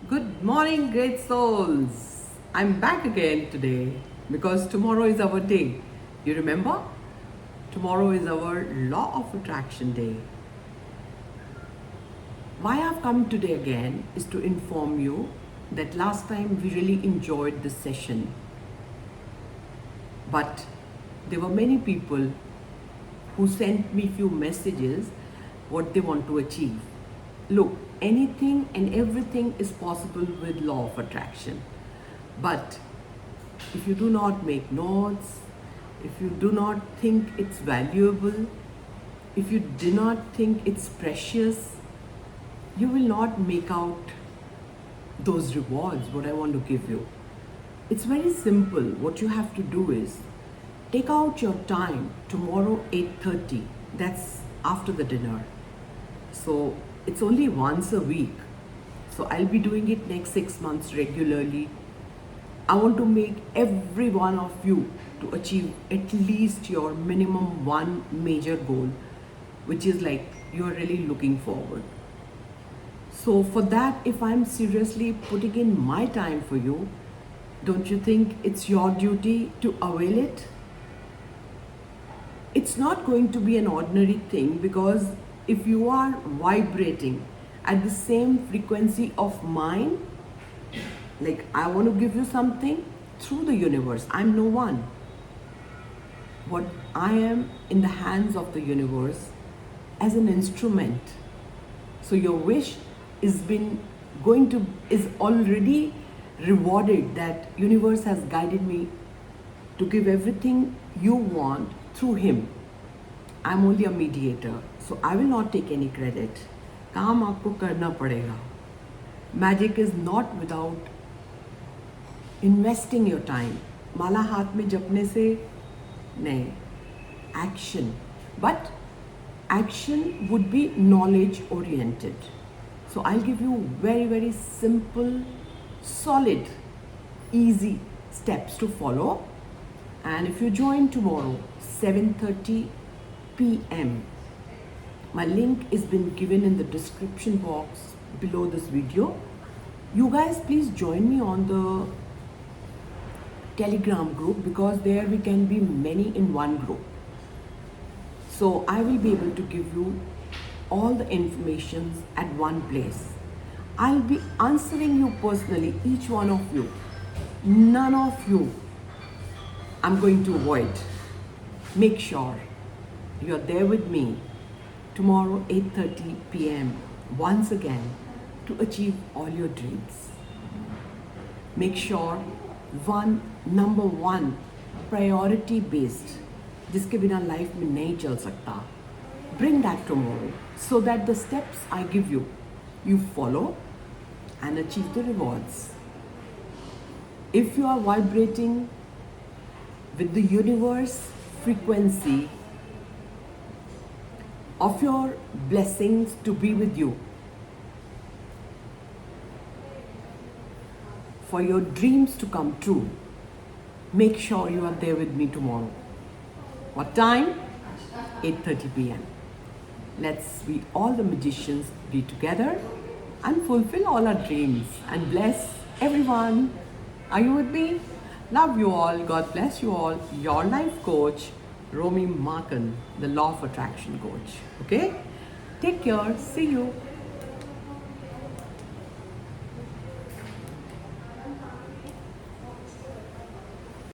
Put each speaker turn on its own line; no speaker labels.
Good morning, great souls. I'm back again today because tomorrow is our day. You remember? Tomorrow is our law of attraction day. Why I've come today again is to inform you that last time we really enjoyed this session, but there were many people who sent me few messages what they want to achieve. Look, anything and everything is possible with law of attraction. But if you do not make notes, if you do not think it's valuable, if you do not think it's precious, you will not make out those rewards what I want to give you. It's very simple. What you have to do is take out your time tomorrow 8:30. That's after the dinner. So it's only once a week. So I'll be doing it next 6 months regularly. I want to make every one of you to achieve at least your minimum one major goal, which is like you're really looking forward. So for that, if I'm seriously putting in my time for you, don't you think it's your duty to avail it? It's not going to be an ordinary thing, because if you are vibrating at the same frequency of mine, like I want to give you something through the universe. I'm no one. What I am in the hands of the universe as an instrument. So your wish is already rewarded, that universe has guided me to give everything you want through him. I'm only a mediator, so I will not take any credit. काम आपको करना पड़ेगा. Magic is not without investing your time. माला हाथ में जपने से नहीं. Action, but action would be knowledge oriented. So I'll give you very simple, solid, easy steps to follow. And if you join tomorrow 7:30 p.m. my link is been given in the description box below this video. You guys please join me on the Telegram group, because there we can be many in one group. So I will be able to give you all the informations at one place. I'll be answering you personally, each one of you. None of you I'm going to avoid. Make sure you're there with me tomorrow 8:30 p.m. once again to achieve all your dreams. Make sure number one priority based, जिसके बिना life में नहीं चल सकता, bring that tomorrow, so that the steps I give you, you follow and achieve the rewards. If you are vibrating with the universe frequency of your blessings to be with you, for your dreams to come true, make sure you are there with me tomorrow. What time? 8:30 p.m. Let's be all the magicians be together and fulfill all our dreams and bless everyone. Are you with me? Love you all. God bless you all. Your life coach, Romy Markin, the Law of Attraction coach. Okay? Take care. See you.